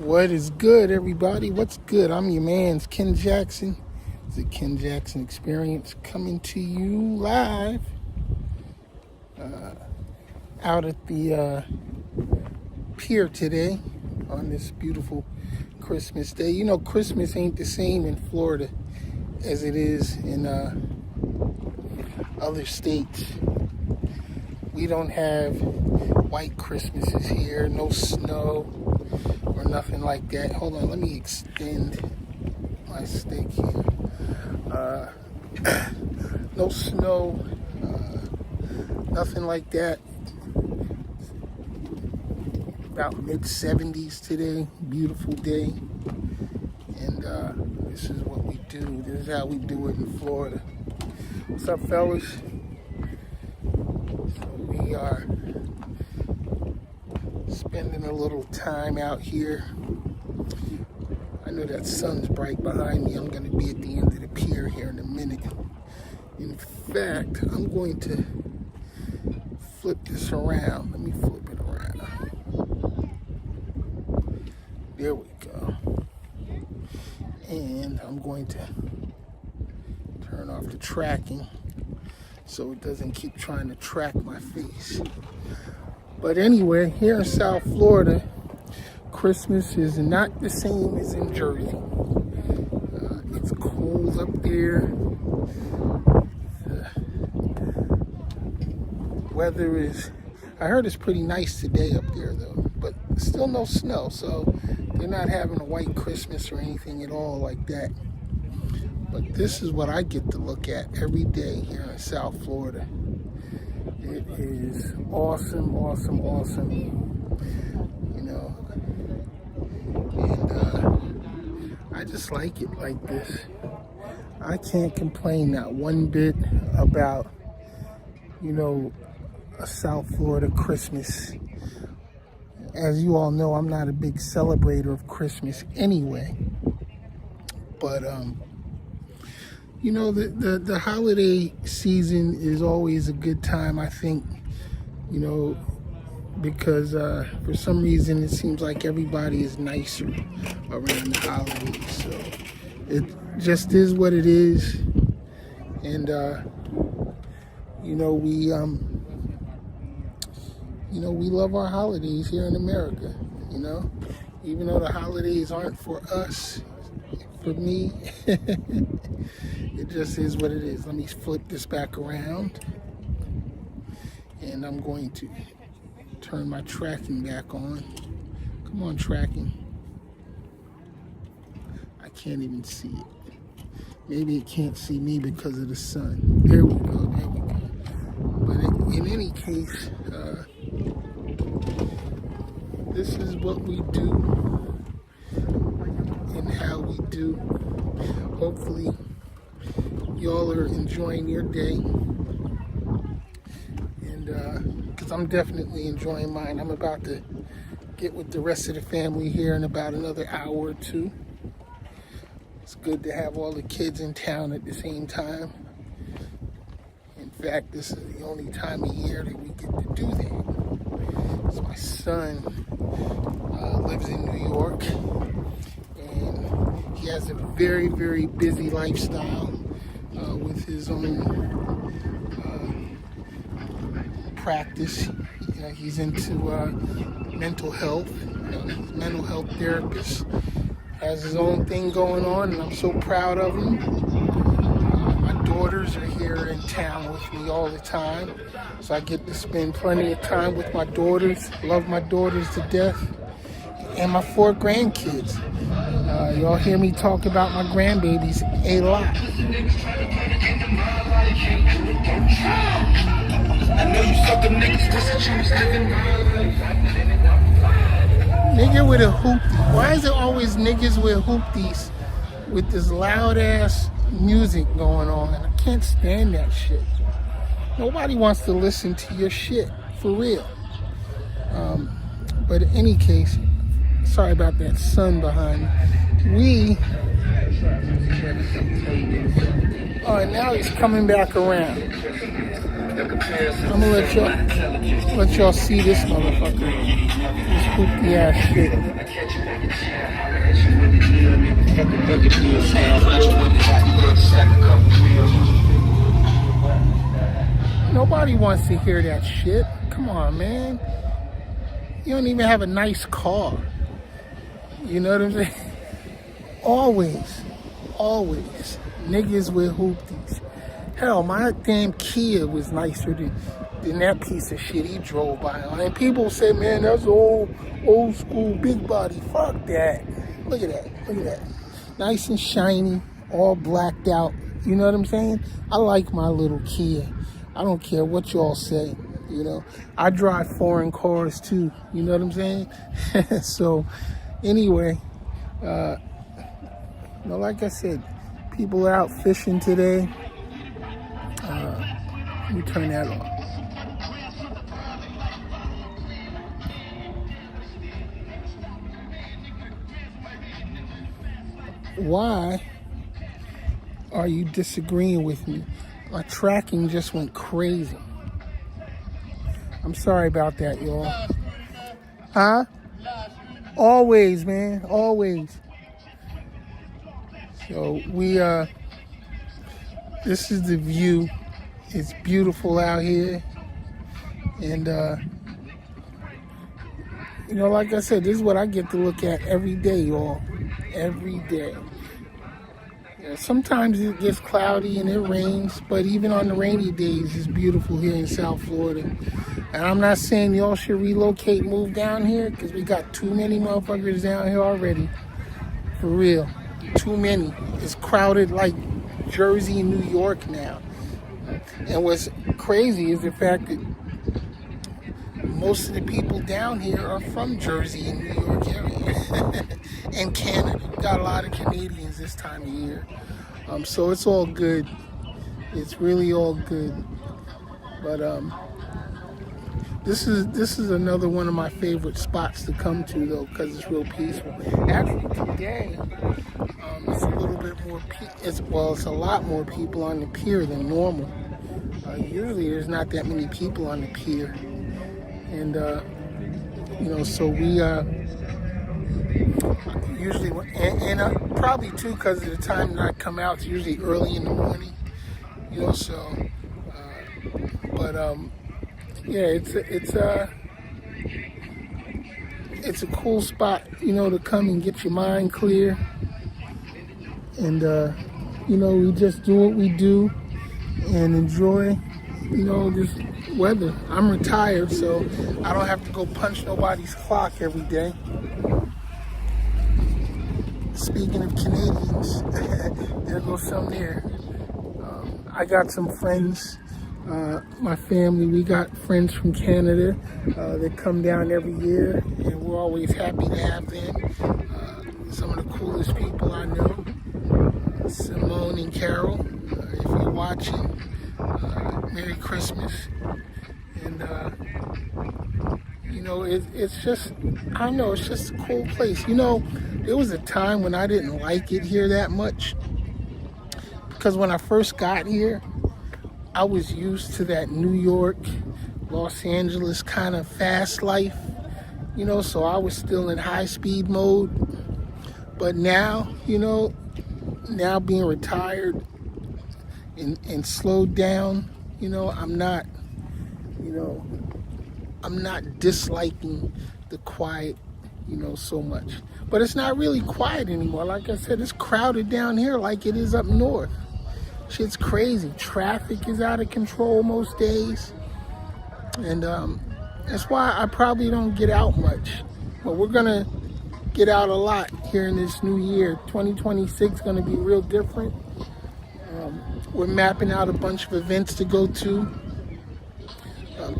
What is good, everybody? What's good? I'm your man's Ken Jackson. It's the Ken Jackson Experience coming to you live out at the pier today on this beautiful Christmas day. You know, Christmas ain't the same in Florida as it is in other states. We don't have white Christmases here, no snow or nothing like that. Hold on, let me extend my stick here. No snow, nothing like that. About mid-70s today, beautiful day. And this is what we do. This is how we do it in Florida. What's up, fellas? So we are spending a little time out here. I know that sun's bright behind me. I'm going to be at the end of the pier here in a minute. In fact, I'm going to flip this around. Let me flip it around. There we go. And I'm going to turn off the tracking so it doesn't keep trying to track my face. But anyway, here in South Florida, Christmas is not the same as in Jersey. It's cold up there. The weather is, I heard it's pretty nice today up there though, but still no snow, so they're not having a white Christmas or anything at all like that. But this is what I get to look at every day here in South Florida. It is awesome, awesome, awesome. You know, and I just like it like this. I can't complain not one bit about, you know, a South Florida Christmas. As you all know, I'm not a big celebrator of Christmas anyway. But you know, the holiday season is always a good time, I think, you know, because for some reason it seems like everybody is nicer around the holidays. So it just is what it is. And, you know, we love our holidays here in America, you know, even though the holidays aren't for us. For me, it just is what it is. Let me flip this back around. And I'm going to turn my tracking back on. Come on, tracking. I can't even see it. Maybe it can't see me because of the sun. There we go, there we go. But in any case, this is what we do and how we do. Hopefully y'all are enjoying your day, and because I'm definitely enjoying mine. I'm about to get with the rest of the family here in about another hour or two. It's good to have all the kids in town at the same time. In fact, this is the only time of year that we get to do that. So my son lives in New York, and he has a very, very busy lifestyle with his own practice. You know, he's into mental health. You know, he's a mental health therapist. Has his own thing going on, and I'm so proud of him. My daughters are here in town with me all the time, so I get to spend plenty of time with my daughters. Love my daughters to death. And my 4 grandkids. Y'all hear me talk about my grandbabies a lot. Nigga with a hoopty. Why is it always niggas with hoopties with this loud ass music going on? I can't stand that shit. Nobody wants to listen to your shit, for real. But in any case, sorry about that sun behind me. And now he's coming back around. I'm gonna let y'all see this motherfucker. This hoopty ass shit. Nobody wants to hear that shit. Come on, man. You don't even have a nice car. You know what I'm saying? Always, always. Niggas with hoopties. Hell, my damn Kia was nicer than that piece of shit he drove by. And people say, man, that's old school big body. Fuck that. Look at that. Look at that. Nice and shiny, all blacked out. You know what I'm saying? I like my little Kia. I don't care what y'all say. You know, I drive foreign cars too. You know what I'm saying? So, anyway, like I said, people are out fishing today. Let me turn that off. Why are you disagreeing with me? My tracking just went crazy. I'm sorry about that, y'all. Huh? Always, man. Always. So this is the view. It's beautiful out here. And, like I said, this is what I get to look at every day, y'all. Every day. Sometimes it gets cloudy and it rains, but even on the rainy days, it's beautiful here in South Florida. And I'm not saying y'all should relocate, move down here, because we got too many motherfuckers down here already. For real. Too many. It's crowded like Jersey and New York now. And what's crazy is the fact that most of the people down here are from Jersey and New York area. And Canada. We got a lot of Canadians this time of year. So it's all good. It's really all good. But this is another one of my favorite spots to come to though, because it's real peaceful. Actually today, it's a little bit more it's a lot more people on the pier than normal. Usually there's not that many people on the pier. And so we usually, and probably too because of the time that I come out, it's usually early in the morning, so, it's a cool spot, to come and get your mind clear, and, we just do what we do and enjoy, this weather. I'm retired, so I don't have to go punch nobody's clock every day. Speaking of Canadians, there goes some there. I got some friends, my family, we got friends from Canada that come down every year, and we're always happy to have them. Some of the coolest people I know, Simone and Carol, if you're watching, Merry Christmas. And, it's just, I don't know, it's just a cool place. There was a time when I didn't like it here that much, because when I first got here, I was used to that New York, Los Angeles kind of fast life, so I was still in high speed mode. But now, now being retired and slowed down, I'm not disliking the quiet, so much. But it's not really quiet anymore. Like I said, it's crowded down here like it is up north. Shit's crazy. Traffic is out of control most days. And that's why I probably don't get out much. But we're going to get out a lot here in this new year. 2026 is going to be real different. We're mapping out a bunch of events to go to.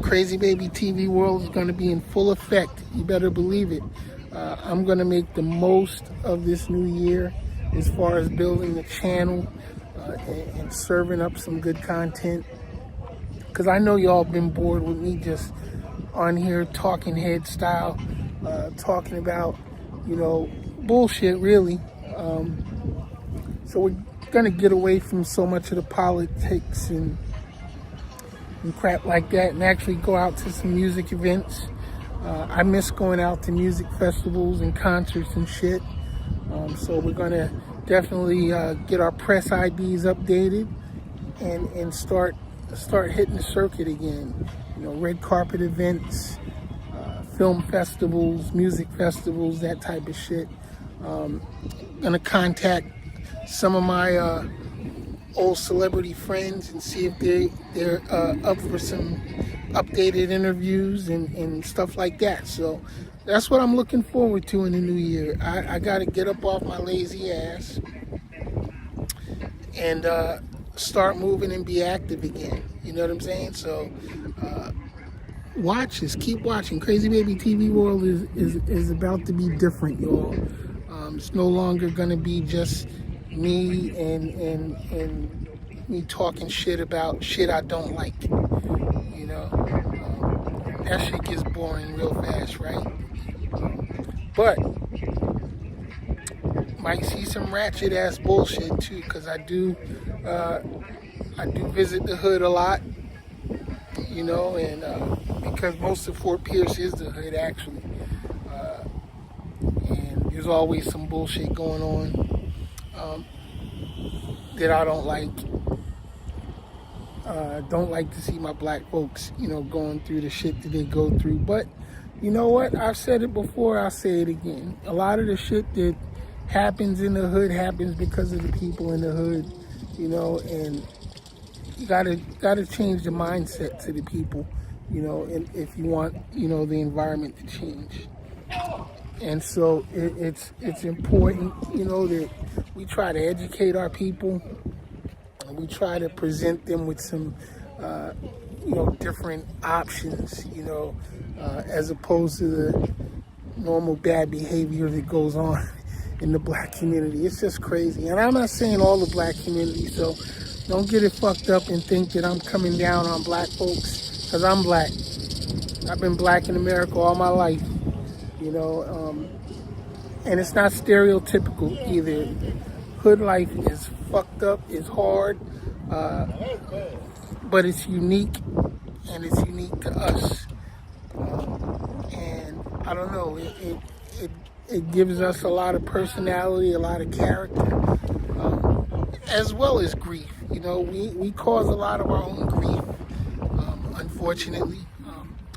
Crazy Baby TV World is going to be in full effect. You better believe it. I'm going to make the most of this new year as far as building the channel and serving up some good content. Because I know y'all been bored with me just on here talking head style, talking about, bullshit really. So we're going to get away from so much of the politics and crap like that and actually go out to some music events. I miss going out to music festivals and concerts and shit. So we're gonna definitely get our press IDs updated and start hitting the circuit again. You know, red carpet events, film festivals, music festivals, that type of shit. Gonna contact some of my old celebrity friends and see if they're up for some updated interviews and stuff like that. So that's what I'm looking forward to in the new year. I got to get up off my lazy ass and start moving and be active again. You know what I'm saying? So watch us, keep watching. Crazy Baby TV World is about to be different, y'all. It's no longer gonna be just me and me talking shit about shit I don't like. You know, that shit gets boring real fast, right? But might see some ratchet ass bullshit too, because I do visit the hood a lot, you know, and because most of Fort Pierce is the hood actually, and there's always some bullshit going on that I don't like. Don't like to see my black folks, you know, going through the shit that they go through. But you know what? I've said it before, I'll say it again. A lot of the shit that happens in the hood happens because of the people in the hood, you know, and you gotta change the mindset to the people, you know, and if you want, you know, the environment to change. And so it's important, you know, that we try to educate our people. We try to present them with some, you know, different options, you know, as opposed to the normal bad behavior that goes on in the black community. It's just crazy. And I'm not saying all the black community, so don't get it fucked up and think that I'm coming down on black folks, because I'm black. I've been black in America all my life, you know, and it's not stereotypical either. Hood life is fucked up, it's hard, but it's unique, and it's unique to us. And I don't know, it gives us a lot of personality, a lot of character, as well as grief. You know, we cause a lot of our own grief, unfortunately.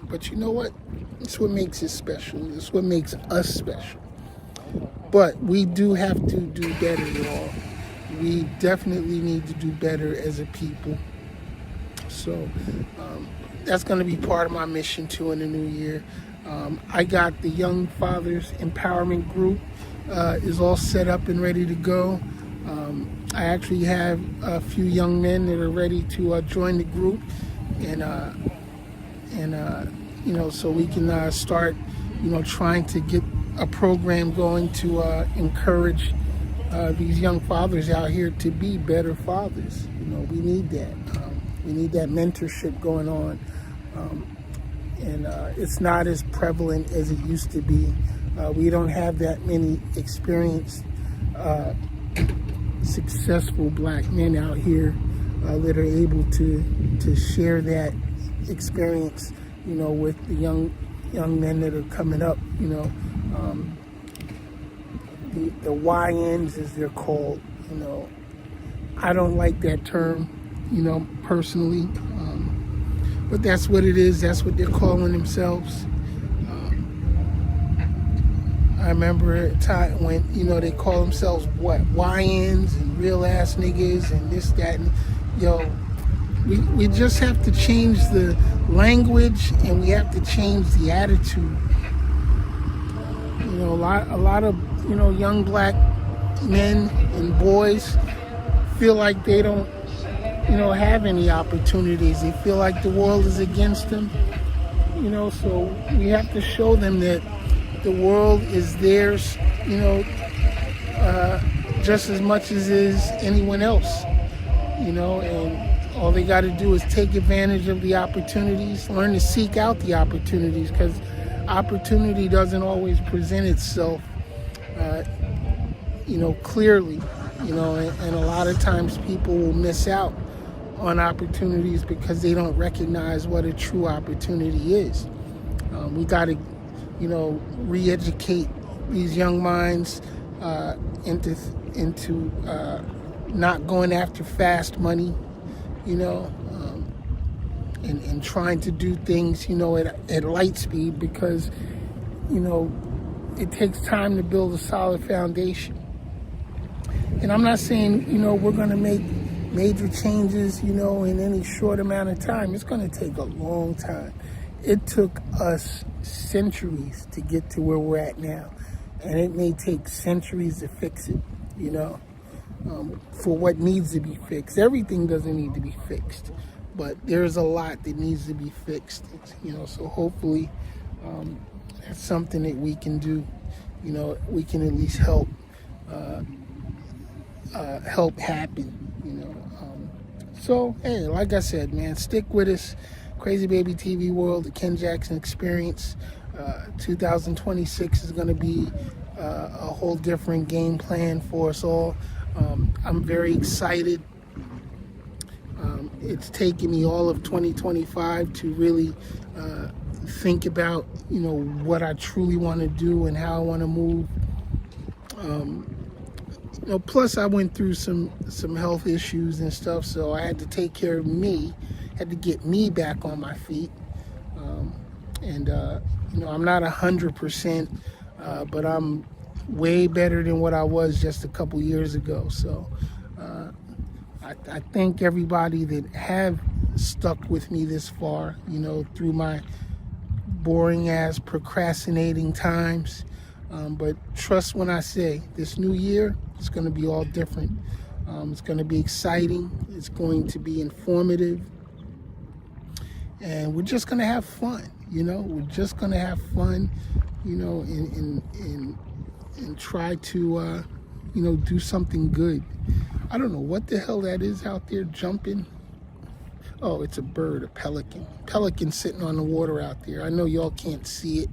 But you know what? It's what makes it special. It's what makes us special. But we do have to do better, y'all. We definitely need to do better as a people. So that's going to be part of my mission too in the new year. I got the Young Fathers Empowerment Group is all set up and ready to go. I actually have a few young men that are ready to join the group, and you know, so we can start, you know, trying to get a program going to encourage these young fathers out here to be better fathers. You know, we need that. We need that mentorship going on. And it's not as prevalent as it used to be. We don't have that many experienced, successful black men out here that are able to share that experience, you know, with the young men that are coming up, you know. The YNs, as they're called, you know, I don't like that term, you know, personally, but that's what it is. That's what they're calling themselves. I remember a time when, you know, they call themselves what, YNs and real ass niggas and this, that, and yo, we just have to change the language, and we have to change the attitude. You know, a lot of, you know, young black men and boys feel like they don't, you know, have any opportunities. They feel like the world is against them, you know, so we have to show them that the world is theirs, you know, just as much as is anyone else, you know, and all they got to do is take advantage of the opportunities, learn to seek out the opportunities, because opportunity doesn't always present itself, you know, clearly, you know, and a lot of times people will miss out on opportunities because they don't recognize what a true opportunity is. We got to, you know, re-educate these young minds into not going after fast money, you know, and trying to do things, you know, at light speed, because, you know, it takes time to build a solid foundation. And I'm not saying, you know, we're going to make major changes, you know, in any short amount of time. It's going to take a long time. It took us centuries to get to where we're at now. And it may take centuries to fix it, you know, for what needs to be fixed. Everything doesn't need to be fixed, but there's a lot that needs to be fixed, you know, so hopefully that's something that we can do. You know, we can at least help happen, you know. So, hey, like I said, man, stick with us. Crazy Baby TV World, the Ken Jackson Experience. 2026 is going to be a whole different game plan for us all. I'm very excited. It's taken me all of 2025 to really think about, you know, what I truly want to do and how I want to move. You know, plus I went through some health issues and stuff, so I had to take care of me, had to get me back on my feet. You know, I'm not 100%, but I'm way better than what I was just a couple years ago. So I thank everybody that have stuck with me this far, you know, through my boring ass procrastinating times. But trust when I say this new year, it's going to be all different. It's going to be exciting. It's going to be informative. And we're just going to have fun, you know. We're just going to have fun, you know, and try to, you know, do something good. I don't know what the hell that is out there jumping. Oh, it's a bird, a pelican. Pelican sitting on the water out there. I know y'all can't see it.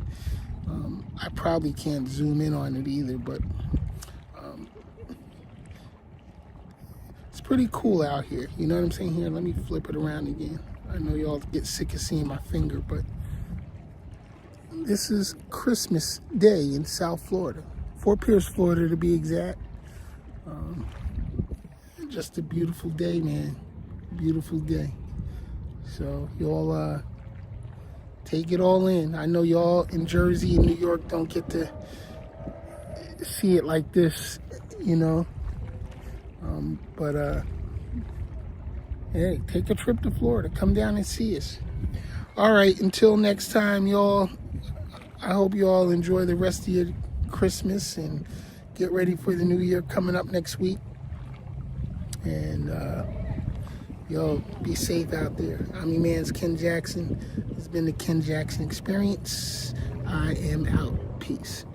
I probably can't zoom in on it either, but it's pretty cool out here. You know what I'm saying? Here, let me flip it around again. I know y'all get sick of seeing my finger, but this is Christmas Day in South Florida. Fort Pierce, Florida to be exact. Just a beautiful day, man. Beautiful day. So y'all take it all in. I know y'all in Jersey and New York don't get to see it like this, you know. But hey, take a trip to Florida. Come down and see us. All right, until next time, y'all. I hope you all enjoy the rest of your Christmas and get ready for the new year coming up next week. And y'all be safe out there. I'm your man's Ken Jackson. It's been the Ken Jackson Experience. I am out. Peace.